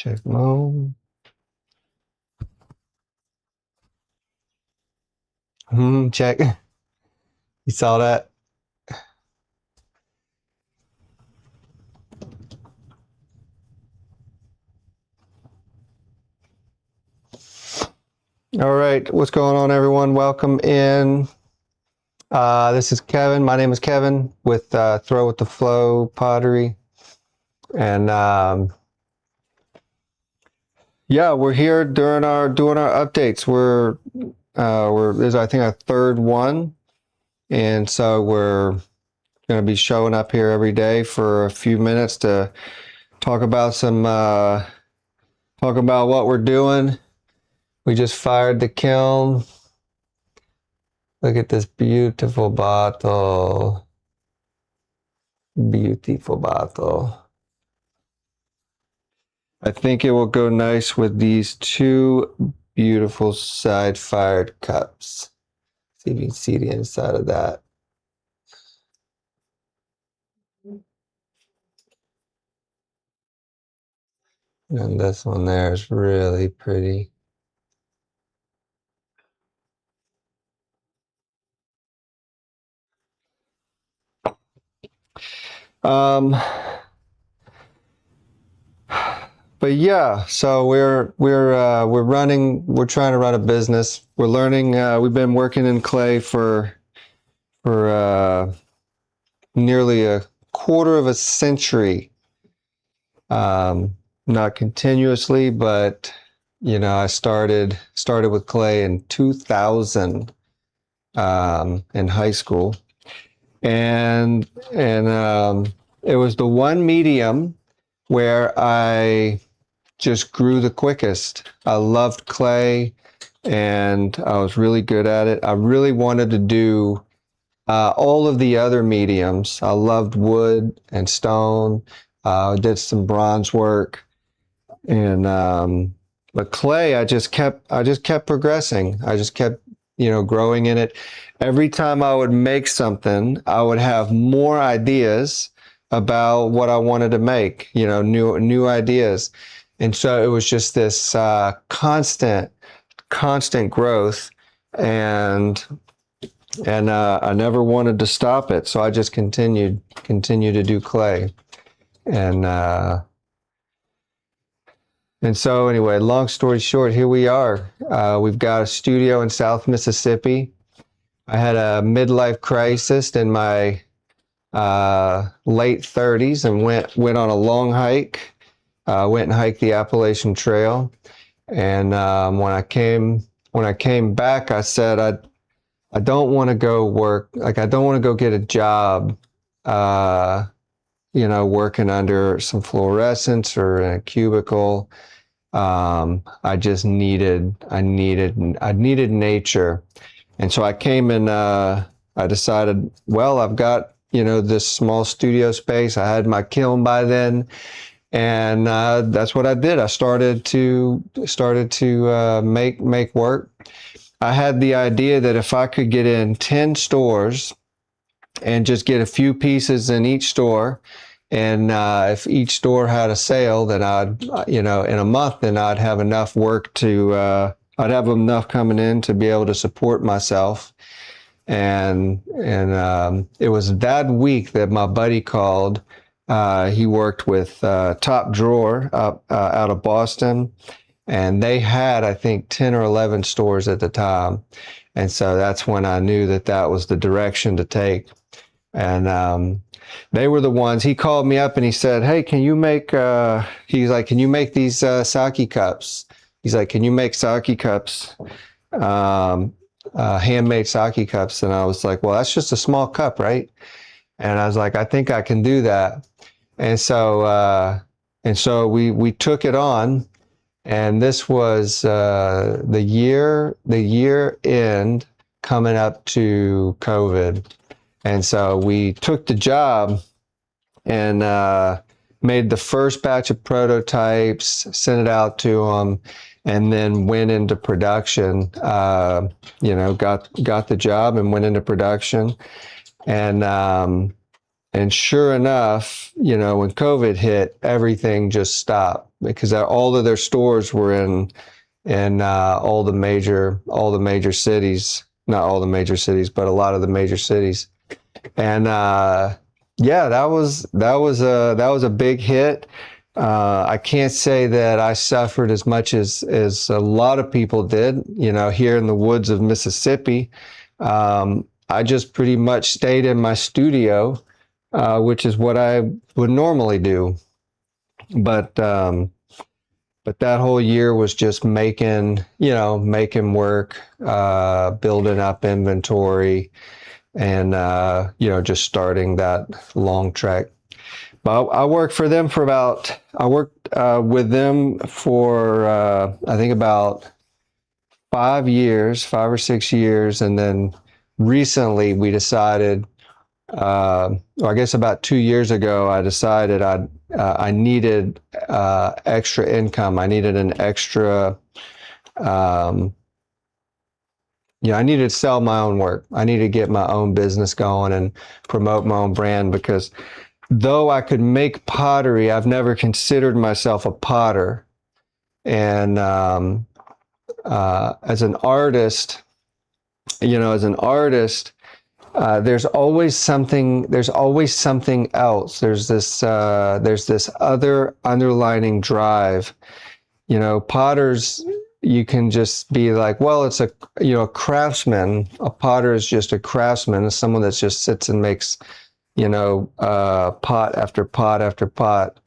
Check mode. Check. You saw that? All right, what's going on, everyone? Welcome in. This is Kevin. My name is Kevin with Throw with the Flow Pottery, and yeah, we're here doing our updates. We're this is, I think, our third one, and so we're going to be showing up here every day for a few minutes to talk about what we're doing. We just fired the kiln. Look at this beautiful bottle. Beautiful bottle. I think it will go nice with these two beautiful side fired cups. See if you can see the inside of that. And this one there is really pretty. But yeah, so we're trying to run a business. We're learning. We've been working in clay for nearly a quarter of a century. Not continuously, but you know, I started with clay in 2000 in high school, and it was the one medium where I just grew the quickest. I loved clay, and I was really good at it. I really wanted to do all of the other mediums. I loved wood and stone. Did some bronze work, and but clay, I just kept progressing. I just kept, you know, growing in it. Every time I would make something, I would have more ideas about what I wanted to make. You know, new ideas, and so it was just this constant growth, and I never wanted to stop it. So I just continued to do clay. And so anyway, long story short, here we are. We've got a studio in South Mississippi. I had a midlife crisis in my late 30s and went on a long hike. Went and hiked the Appalachian Trail. And when I came back, I said I don't want to go work. Like, I don't want to go get a job. You know, working under some fluorescents or in a cubicle. I just needed nature. And so I came and I decided, well, I've got, you know, this small studio space. I had my kiln by then, and that's what I did. I started to make work. I had the idea that if I could get in 10 stores and just get a few pieces in each store, and if each store had a sale, then I'd, you know, in a month, then I'd have enough work to, I'd have enough coming in to be able to support myself. And it was that week that my buddy called. He worked with Top Drawer out of Boston, and they had, I think, 10 or 11 stores at the time. And so that's when I knew that was the direction to take. And they were the ones. He called me up and he said, "Hey, can you make?" He's like, "Can you make these sake cups?" He's like, "Can you make sake cups, handmade sake cups?" And I was like, "Well, that's just a small cup, right?" And I was like, "I think I can do that." And so we took it on, and this was the year end coming up to COVID. And so we took the job and made the first batch of prototypes, sent it out to them, and then went into production. You know, got the job and went into production. And sure enough, you know, when COVID hit, everything just stopped. because all of their stores were in all the major cities, not all the major cities, but a lot of the major cities. And yeah, that was a big hit. I can't say that I suffered as much as a lot of people did, here in the woods of Mississippi. I just pretty much stayed in my studio, which is what I would normally do. But that whole year was just making work, building up inventory, and just starting that long trek. But I worked with them for I think about 5 or 6 years, and then recently we decided, I guess about 2 years ago, I decided I needed extra income. I needed an extra, I needed to sell my own work. I needed to get my own business going and promote my own brand, because though I could make pottery, I've never considered myself a potter. And as an artist, there's always something else. There's this other underlining drive. Potters, you can just be like, well, it's a craftsman. A potter is just a craftsman. It's someone that just sits and makes, pot after pot after pot.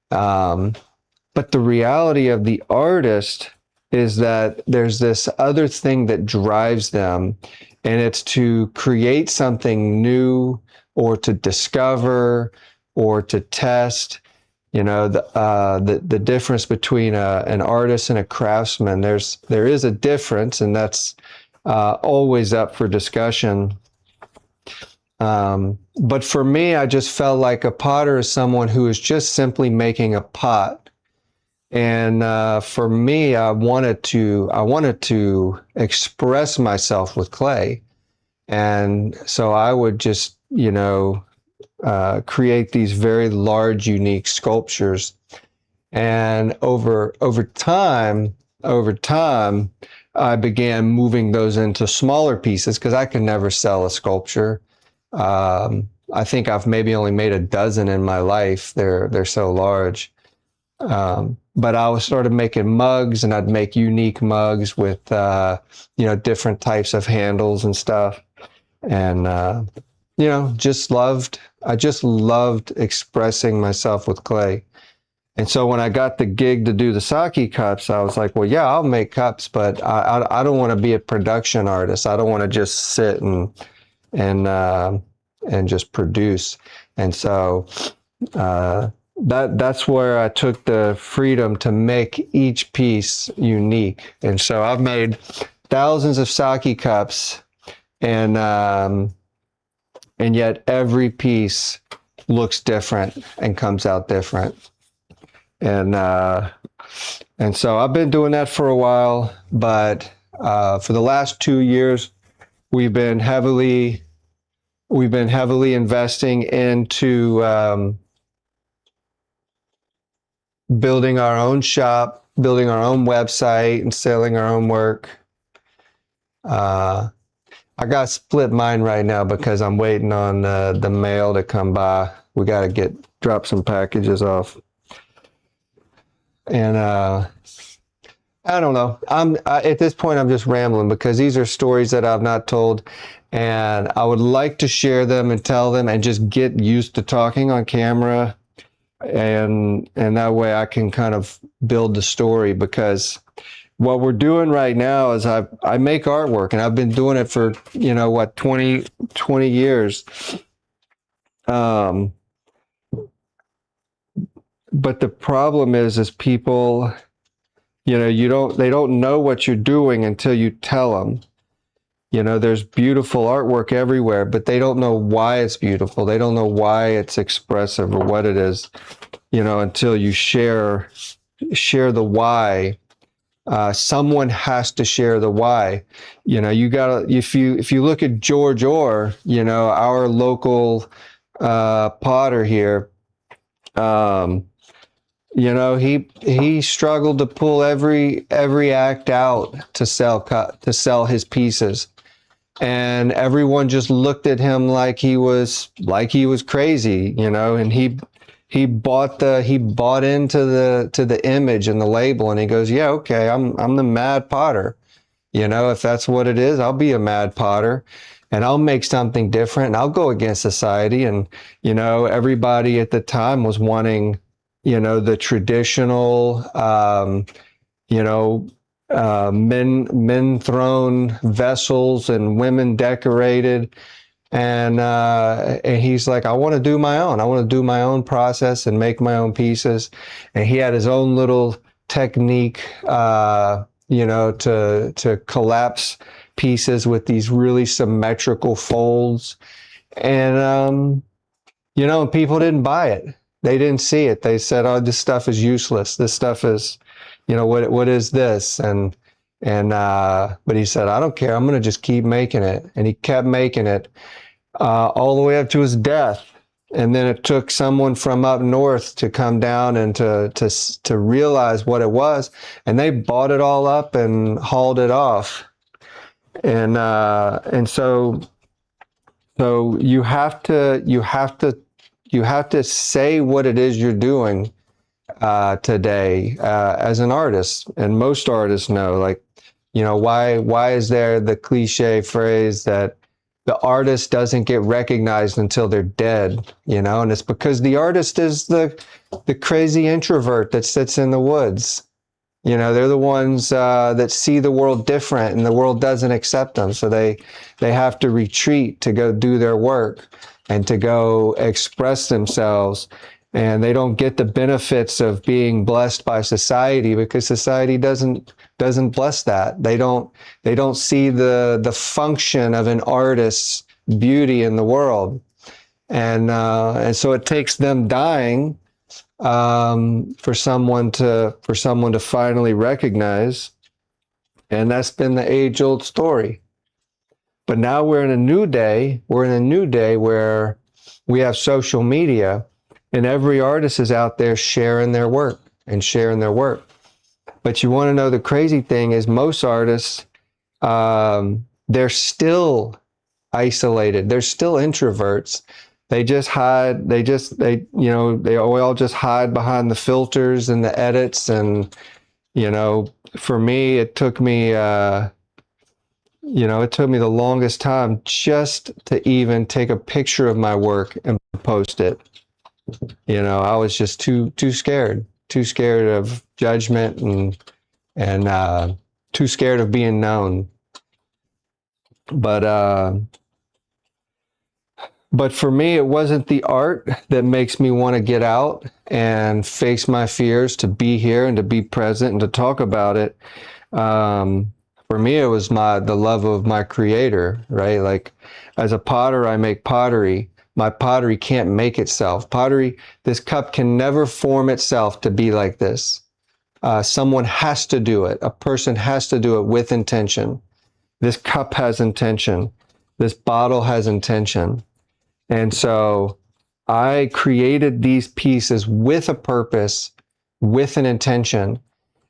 But the reality of the artist is that there's this other thing that drives them, and it's to create something new, or to discover, or to test. The difference between an artist and a craftsman, there is a difference, and that's always up for discussion. But for me, I just felt like a potter is someone who is just simply making a pot. And for me, I wanted to express myself with clay. And so I would just, create these very large, unique sculptures. And over time, I began moving those into smaller pieces, because I could never sell a sculpture. I think I've maybe only made a dozen in my life. They're so large. But I started making mugs, and I'd make unique mugs with, different types of handles and stuff. And, I just loved expressing myself with clay. And so when I got the gig to do the sake cups, I was like, well, yeah, I'll make cups, but I don't want to be a production artist. I don't want to just sit and just produce. And so, that's where I took the freedom to make each piece unique. And so I've made thousands of sake cups, and yet every piece looks different and comes out different. And so I've been doing that for a while, but for the last 2 years, we've been heavily investing into building our own shop, building our own website, and selling our own work. I got split mind right now because I'm waiting on the mail to come by. We got to drop some packages off. And I don't know. At this point, I'm just rambling, because these are stories that I've not told, and I would like to share them and tell them and just get used to talking on camera. And that way I can kind of build the story, because what we're doing right now is I make artwork, and I've been doing it for 20 years. But the problem is people, they don't know what you're doing until you tell them. There's beautiful artwork everywhere, but they don't know why it's beautiful. They don't know why it's expressive or what it is, until you share the why. Someone has to share the why. You gotta, if you look at George Orr, our local potter here, he struggled to pull every act out to sell his pieces, and everyone just looked at him like he was crazy, and he bought into the image and the label, and he goes, yeah, okay, I'm the mad potter. If that's what it is, I'll be a mad potter, and I'll make something different, and I'll go against society. And everybody at the time was wanting the traditional men thrown vessels and women decorated. And he's like, I want to do my own. I want to do my own process and make my own pieces. And he had his own little technique, to collapse pieces with these really symmetrical folds. And people didn't buy it. They didn't see it. They said, "Oh, this stuff is useless. This stuff is, what is this?" But he said, "I don't care. I'm going to just keep making it." And he kept making it all the way up to his death. And then it took someone from up north to come down and to realize what it was, and they bought it all up and hauled it off. And so you have to say what it is you're doing today as an artist. And most artists know, like, why is there the cliche phrase that the artist doesn't get recognized until they're dead, and it's because the artist is the crazy introvert that sits in the woods. They're the ones that see the world different, and the world doesn't accept them. So they have to retreat to go do their work and to go express themselves. And they don't get the benefits of being blessed by society, because society doesn't bless that. They don't see the function of an artist's beauty in the world. And so it takes them dying for someone to finally recognize. And that's been the age-old story. But now we're in a new day. We're in a new day where we have social media, and every artist is out there sharing their work. But you want to know the crazy thing is, most artists, they're still isolated. They're still introverts. They just hide. They all just hide behind the filters and the edits. And for me, it took me the longest time just to even take a picture of my work and post it. I was just too scared of judgment, and too scared of being known. But for me, it wasn't the art that makes me want to get out and face my fears, to be here and to be present and to talk about it. For me, it was the love of my creator, right? Like, as a potter, I make pottery. My pottery can't make itself. This cup can never form itself to be like this. Someone has to do it. A person has to do it with intention. This cup has intention. This bottle has intention. And so I created these pieces with a purpose, with an intention.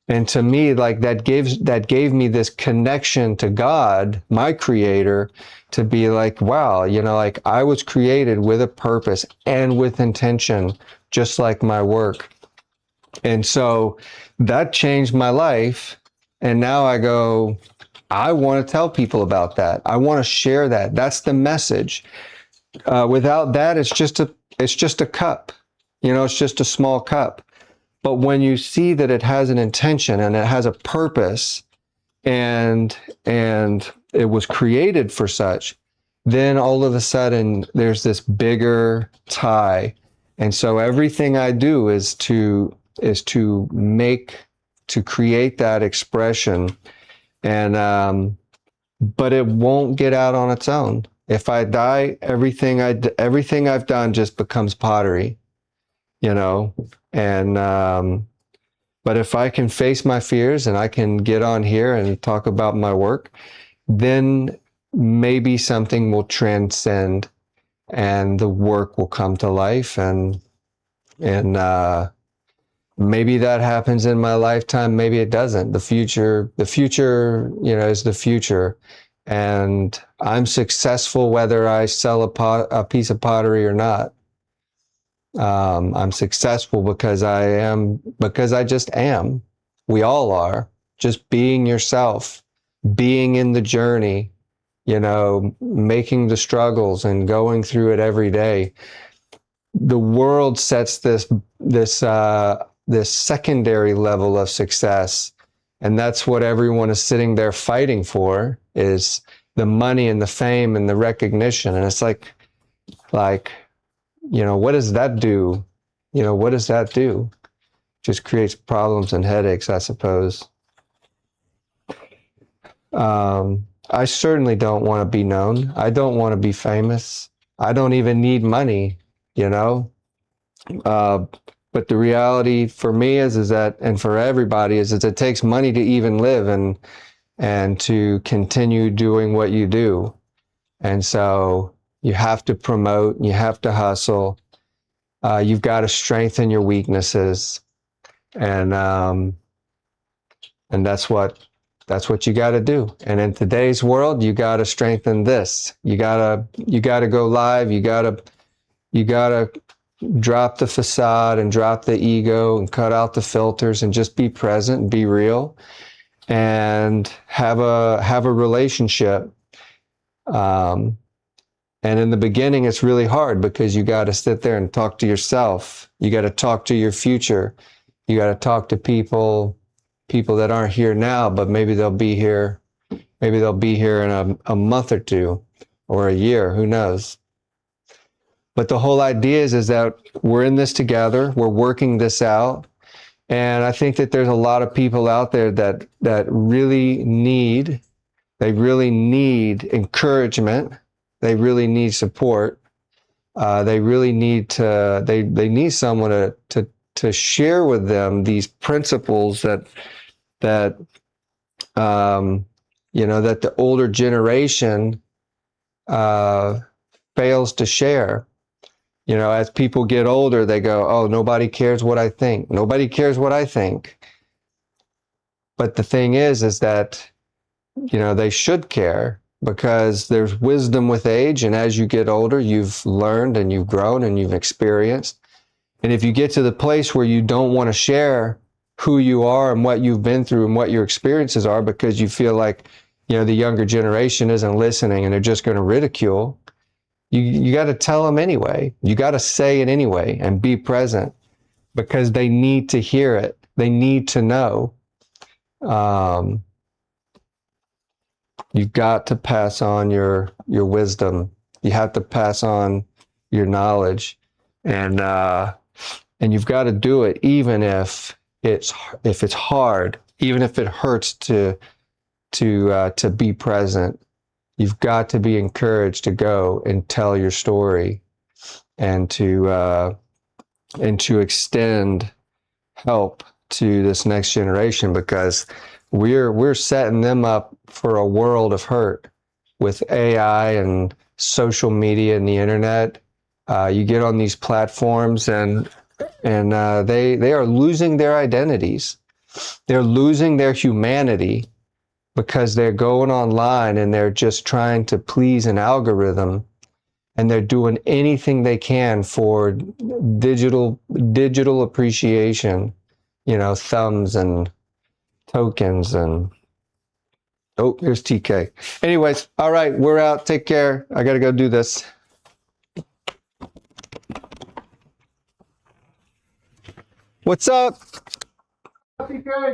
And to me, like, that gave me this connection to God, my creator, to be like, wow, like, I was created with a purpose and with intention, just like my work. And so that changed my life. And now I go, I want to tell people about that. I want to share that. That's the message. Without that, it's just a cup. It's just a small cup. But when you see that it has an intention and it has a purpose, and it was created for such, then all of a sudden there's this bigger tie. And so everything I do is to create that expression. And but it won't get out on its own. If I die, everything I've done just becomes pottery, And but if I can face my fears and I can get on here and talk about my work, then maybe something will transcend, and the work will come to life, and Maybe that happens in my lifetime. Maybe it doesn't. The future, is the future. And I'm successful whether I sell a piece of pottery or not. I'm successful because I just am. We all are. Just being yourself, being in the journey, making the struggles and going through it every day. The world sets this secondary level of success, and that's what everyone is sitting there fighting for, is the money and the fame and the recognition. And it's like, what does that do? What does that do? Just creates problems and headaches, I suppose. I certainly don't want to be known. I don't want to be famous. I don't even need money, but the reality for me is that, and for everybody, is that it takes money to even live and to continue doing what you do. And so you have to promote, you have to hustle. You've got to strengthen your weaknesses, and that's what you got to do. And in today's world, you got to strengthen this. You gotta go live. You gotta drop the facade and drop the ego and cut out the filters and just be present and be real and have a relationship. And in the beginning, it's really hard because you got to sit there and talk to yourself. You got to talk to your future. You got to talk to people that aren't here now, but maybe they'll be here. Maybe they'll be here in a month or two or a year. Who knows? But the whole idea is that we're in this together. We're working this out. And I think that there's a lot of people out there that really need encouragement. They really need support. They really need they need someone to share with them these principles that that the older generation fails to share. As people get older, they go, "Oh, nobody cares what I think. Nobody cares what I think." But the thing is that, they should care, because there's wisdom with age. And as you get older, you've learned and you've grown and you've experienced. And if you get to the place where you don't want to share who you are and what you've been through and what your experiences are, because you feel like, the younger generation isn't listening and they're just going to ridicule, you got to tell them anyway. You got to say it anyway and be present, because they need to hear it. They need to know. You've got to pass on your wisdom. You have to pass on your knowledge, and you've got to do it even if it's hard, even if it hurts to be present. You've got to be encouraged to go and tell your story, and to extend help to this next generation, because we're setting them up for a world of hurt with AI and social media and the internet. You get on these platforms and they are losing their identities. They're losing their humanity, because they're going online and they're just trying to please an algorithm, and they're doing anything they can for digital appreciation, thumbs and tokens. And oh, here's TK. Anyways, all right, we're out. Take care. I got to go do this. What's up? TK.